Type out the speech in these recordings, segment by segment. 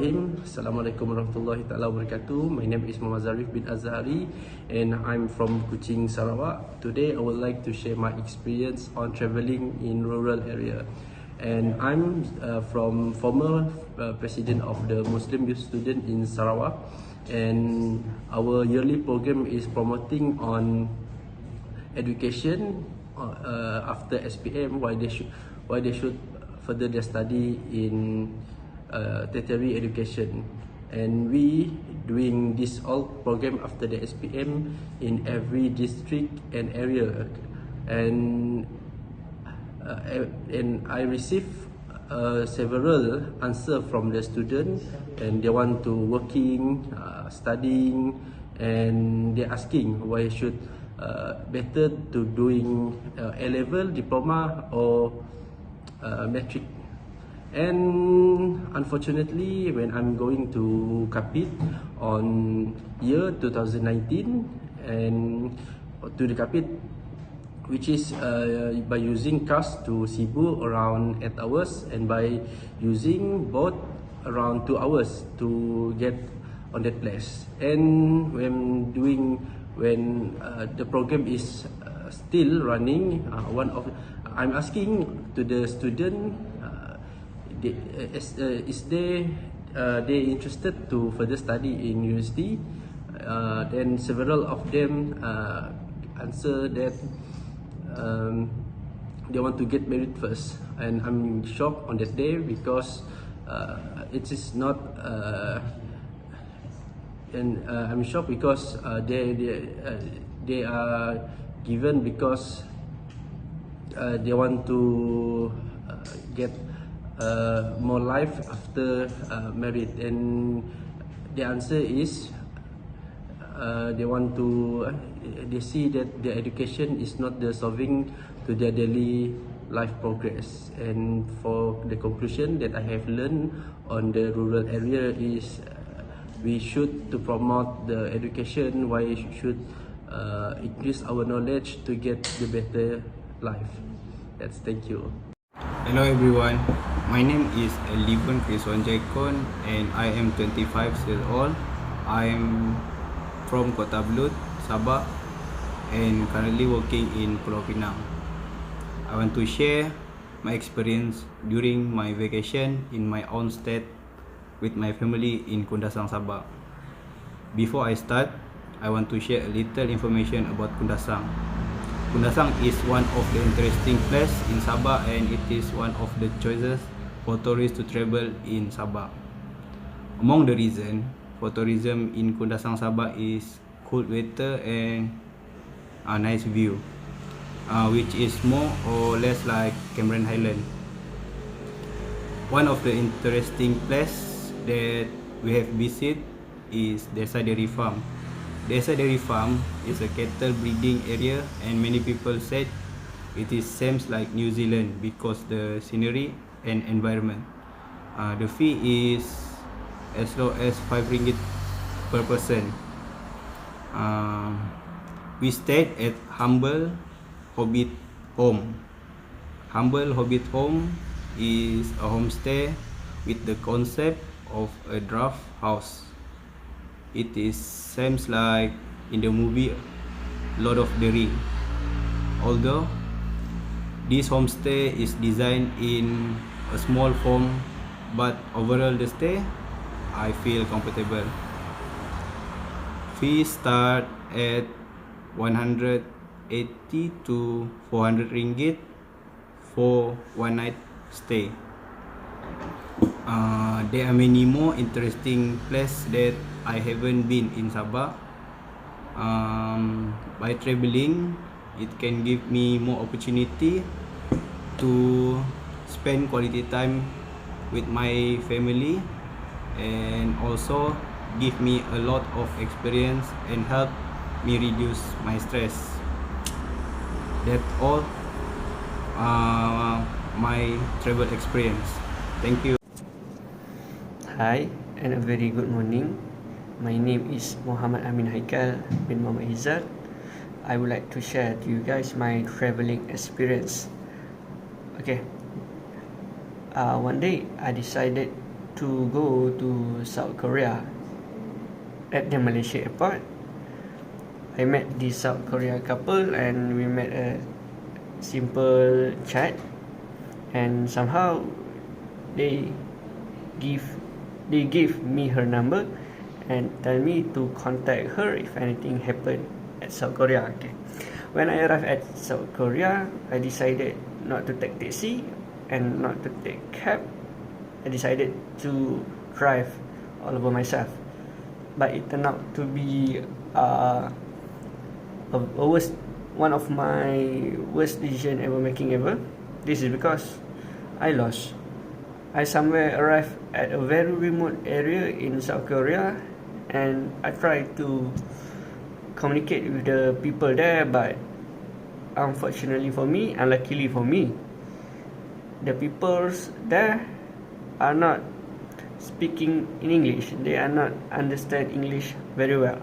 Assalamualaikum warahmatullahi wabarakatuh. My name is Mohamad Zhariff bin Azhari and I'm from Kuching, Sarawak. Today I would like to share my experience on travelling in rural area. And I'm from former president of the Muslim Youth Student in Sarawak, and our yearly program is promoting on education after SPM, why they should further their study in tertiary education. And we doing this all program after the SPM in every district and area, and I receive several answer from the student, and they want to working, studying, and they asking why should better to doing A-level, diploma, or metric. And unfortunately, when I'm going to Kapit on year 2019 and to the Kapit, which is by using cars to Cebu around 8 hours, and by using boat around 2 hours to get on that place. And when the program is still running, I'm asking to the student, is they interested to further study in university? Then several of them answer that they want to get married first, and I'm shocked on that day because it is not. I'm shocked because they are given because they want to get more life after married, and the answer is they see that their education is not the solving to their daily life progress. And for the conclusion that I have learned on the rural area is we should to promote the education, why should increase our knowledge to get the better life. Thank you. Hello everyone, my name is Aldyvorn Chriswond Jaikon and I am 25 years old. I am from Kota Belud, Sabah, and currently working in Pulau Pinang. I want to share my experience during my vacation in my own state with my family in Kundasang, Sabah. Before I start, I want to share a little information about Kundasang. Kundasang is one of the interesting places in Sabah, and it is one of the choices for tourists to travel in Sabah. Among the reasons for tourism in Kundasang, Sabah is cool weather and a nice view, which is more or less like Cameron Highland. One of the interesting places that we have visited is Desa Dairy Farm. Desa Dairy Farm is a cattle breeding area, and many people said it is seems like New Zealand because the scenery and environment. The fee is as low as 5 ringgit per person. We stayed at Humble Hobbit Home. Humble Hobbit Home is a homestay with the concept of a draft house. It is seems like in the movie Lord of the Ring. Although this homestay is designed in a small form, but overall the stay I feel comfortable. Fees start at 180 to 400 ringgit for one night stay. There are many more interesting places that I haven't been in Sabah. By traveling, it can give me more opportunity to spend quality time with my family, and also give me a lot of experience and help me reduce my stress. That's all my travel experience. Thank you. Hi and a very good morning. My name is Mohamad Amin Haikal bin Muhammad Izzat. I would like to share to you guys my travelling experience. Okay. One day I decided to go to South Korea. At the Malaysia airport, I met this South Korea couple and we met a simple chat, and somehow they gave me her number and tell me to contact her if anything happened at South Korea. Okay. When I arrived at South Korea, I decided not to take taxi and not to take cab. I decided to drive all over myself. But it turned out to be one of my worst decision ever making ever. This is because I lost. I somewhere arrived at a very remote area in South Korea, and I tried to communicate with the people there, but unfortunately for me, unluckily for me, the people there are not speaking in English. They are not understand English very well.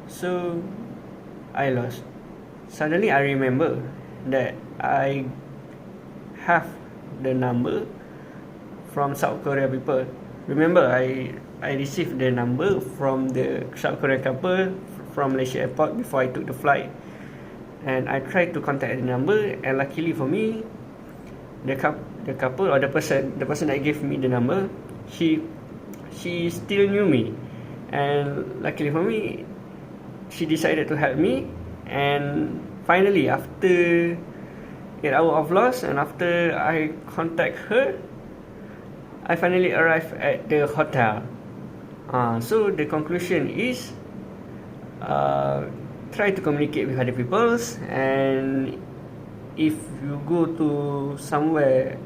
So I lost. Suddenly I remember that I have the number from South Korea people. Remember, I received the number from the South Korean couple from Malaysia airport before I took the flight, and I tried to contact the number, and luckily for me, the couple or the person that gave me the number, she still knew me, and luckily for me, she decided to help me. And finally, after 8 hours of loss, and after I contact her, I finally arrived at the hotel. So the conclusion is, try to communicate with other people, and if you go to somewhere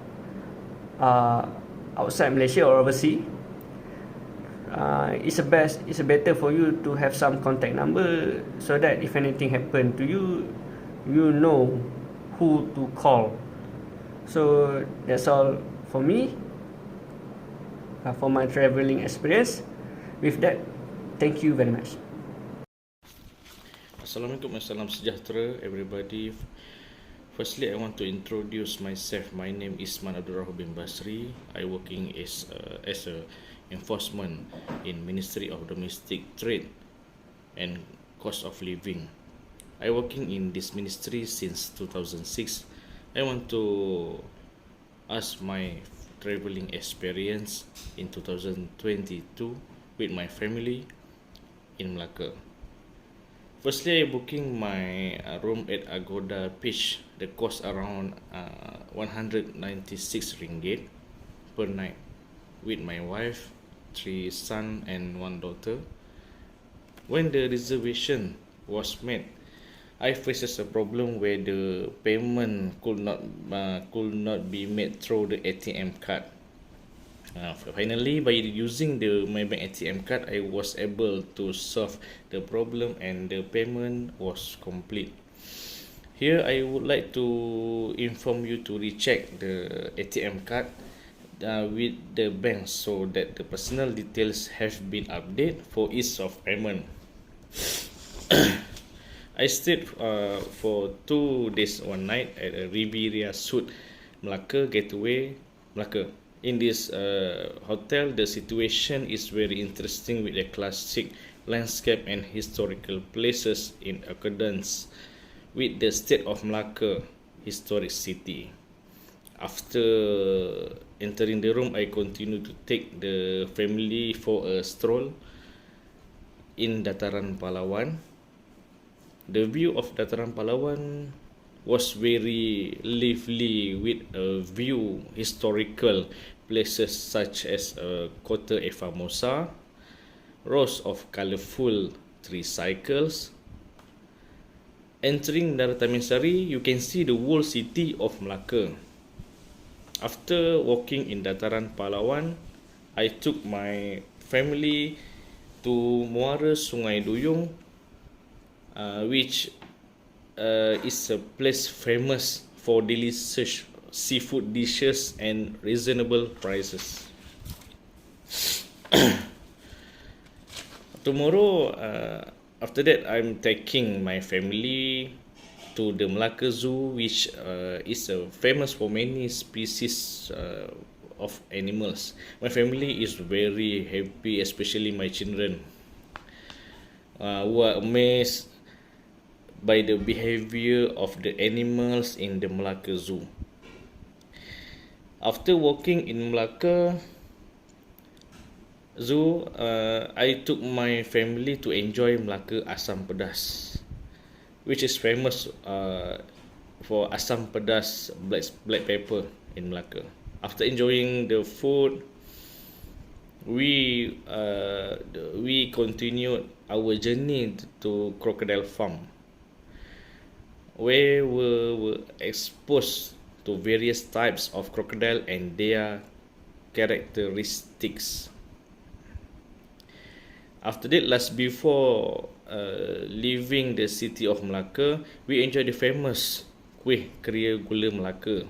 outside Malaysia or overseas, it's better for you to have some contact number, so that if anything happen to you, you know who to call. So that's all for me, for my traveling experience. With that, thank you very much. Assalamualaikum and salam sejahtera everybody. Firstly, I want to introduce myself. My name is Rauf bin Basri. I working as a enforcement in Ministry of Domestic Trade and Cost of Living. I working in this ministry since 2006. I want to ask my traveling experience in 2022 with my family in Malacca. Firstly, I booking my room at Agoda Beach. The cost around 196 ringgit per night with my wife, 3 sons and 1 daughter. When the reservation was made, I faced a problem where the payment could not be made through the ATM card. Finally, by using the MyBank ATM card, I was able to solve the problem and the payment was complete. Here, I would like to inform you to recheck the ATM card with the bank so that the personal details have been updated for ease of payment. I stayed for 2 days 1 night at a Riviera Suite Malacca Gateway, Malacca. In this hotel, the situation is very interesting with the classic landscape and historical places in accordance with the state of Malacca historic city. After entering the room, I continued to take the family for a stroll in Dataran Pahlawan. The view of Dataran Pahlawan was very lively with a view historical places such as Kota Famosa, rows of colorful tricycles. Entering Daratamin Sari, you can see the whole city of Malacca. After walking in Dataran Pahlawan, I took my family to Muara Sungai Duyung, which is a place famous for delicious seafood dishes and reasonable prices. Tomorrow, after that, I'm taking my family to the Malacca Zoo, which is famous for many species of animals. My family is very happy, especially my children, who are amazed by the behavior of the animals in the Malacca Zoo. After walking in Malacca Zoo, I took my family to enjoy Malacca Asam Pedas, which is famous for Asam Pedas black pepper in Malacca. After enjoying the food, we continued our journey to Crocodile Farm, where we were exposed to various types of crocodile and their characteristics. After that, before leaving the city of Malacca, we enjoyed the famous kuih keria gula Malacca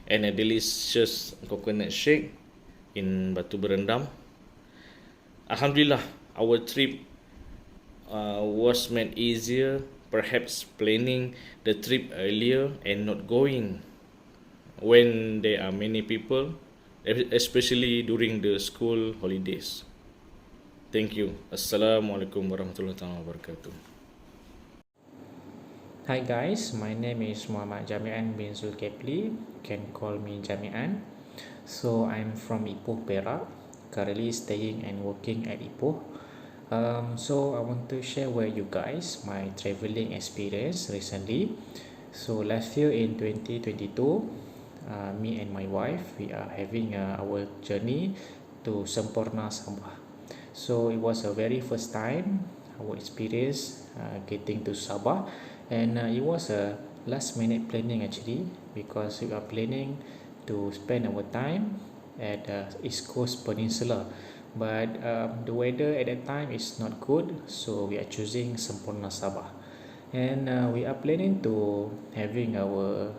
and a delicious coconut shake in Batu Berendam. Alhamdulillah, our trip was made easier, perhaps planning the trip earlier and not going when there are many people, especially during the school holidays. Thank you. Assalamualaikum warahmatullahi wabarakatuh. Hi guys, my name is Mohamad Jamean bin Zulkepli. You can call me Jamean. So I'm from Ipoh, Perak, currently staying and working at Ipoh. So I want to share with you guys my traveling experience recently. So last year in 2022, me and my wife, we are having our journey to Semporna, Sabah. So it was a very first time our experience getting to Sabah, and it was a last minute planning actually, because we are planning to spend our time at East Coast Peninsula, but the weather at that time is not good, so we are choosing Semporna Sabah, and we are planning to having our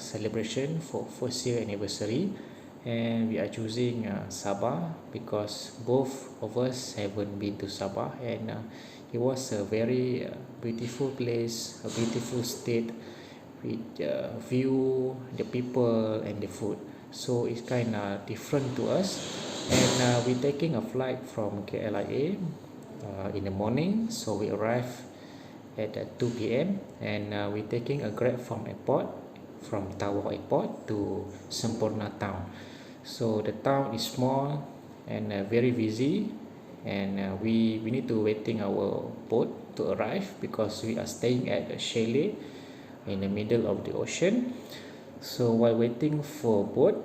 celebration for first year anniversary, and we are choosing Sabah because both of us haven't been to Sabah, and it was a very beautiful place, a beautiful state with view, the people and the food. So it's kind of different to us, and we're taking a flight from KLIA in the morning, so we arrive at 2 p.m. and we're taking a grab from Tawau Airport to Semporna town. So the town is small and very busy, and we need to waiting our boat to arrive because we are staying at a chalet in the middle of the ocean. So while waiting for boat,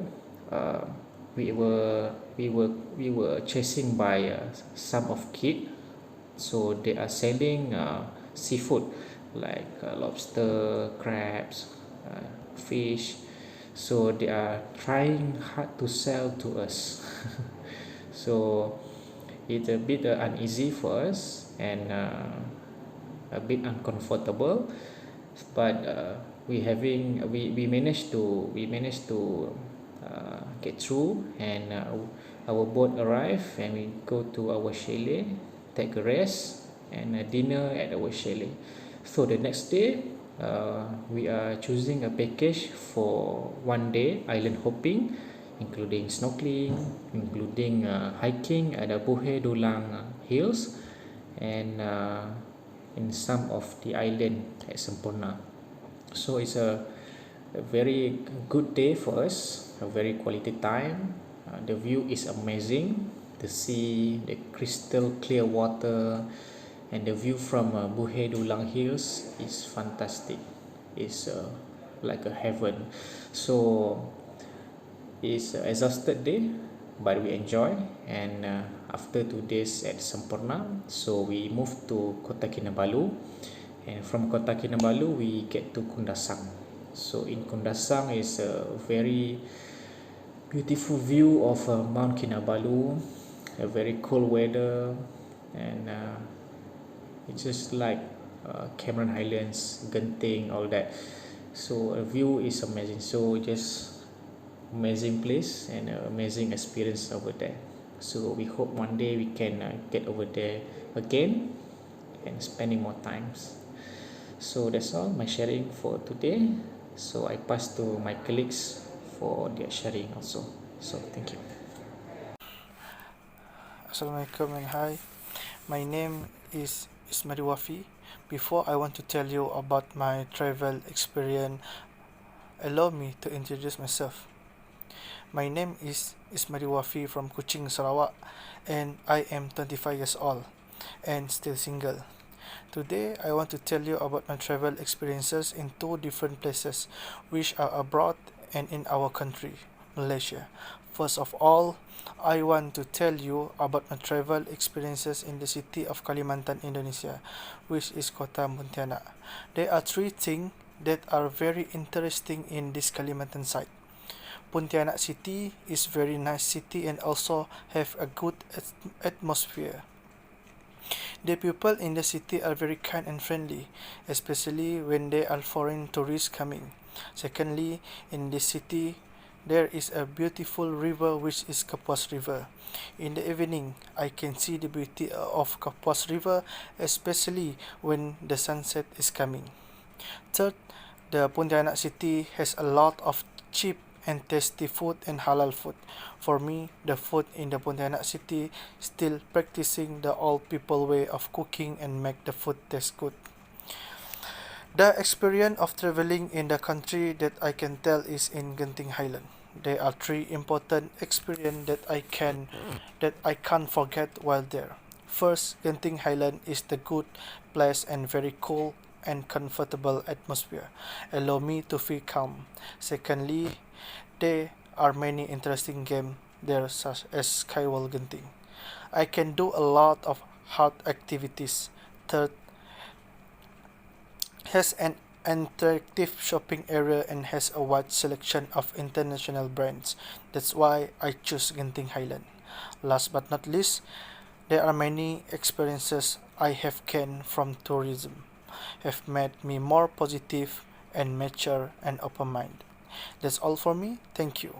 we were chasing by some of kids. So they are selling seafood like lobster, crabs, fish. So they are trying hard to sell to us. So it's a bit uneasy for us and a bit uncomfortable, but we managed to get through, and our boat arrived and we go to our chalet, take a rest and a dinner at our chalet. So the next day we are choosing a package for 1 day island hopping, including snorkeling, including hiking at the Buhe Dulang hills, and in some of the island at Semporna. So it's a very good day for us, a very quality time. The view is amazing, the sea, the crystal clear water, and the view from Buhe Dulang hills is fantastic. It's like a heaven. So it's an exhausted day, but we enjoy, and after 2 days at Semporna, so we moved to Kota Kinabalu, and from Kota Kinabalu we get to Kundasang. So in Kundasang is a very beautiful view of Mount Kinabalu, a very cold weather, and it's just like Cameron Highlands, Genting, all that. So a view is amazing. So just amazing place and amazing experience over there. So we hope one day we can get over there again and spending more times. So that's all my sharing for today. So I pass to my colleagues for their sharing also. So thank you. Assalamualaikum and hi. My name is Ismadi Wafi. Before I want to tell you about my travel experience, allow me to introduce myself. My name is Ismadi Wafi from Kuching, Sarawak, and I am 25 years old and still single. Today, I want to tell you about my travel experiences in two different places, which are abroad and in our country, Malaysia. First of all, I want to tell you about my travel experiences in the city of Kalimantan, Indonesia, which is Kota Pontianak. There are three things that are very interesting in this Kalimantan site. Pontianak city is very nice city and also have a good atmosphere. The people in the city are very kind and friendly, especially when there are foreign tourists coming. Secondly, in this city, there is a beautiful river which is Kapuas River. In the evening, I can see the beauty of Kapuas River, especially when the sunset is coming. Third, the Pontianak city has a lot of cheap and tasty food and halal food. For me, the food in the Pontianak city still practicing the old people way of cooking and make the food taste good. The experience of traveling in the country that I can tell is in Genting Highland. There are three important experiences that I can't forget while there. First, Genting Highland is the good place and very cool and comfortable atmosphere. Allow me to feel calm. Secondly, there are many interesting games there such as Skywall Genting. I can do a lot of hard activities. Third, has an interactive shopping area and has a wide selection of international brands. That's why I choose Genting Highland. Last but not least, there are many experiences I have gained from tourism, have made me more positive and mature and open-minded. That's all for me. Thank you.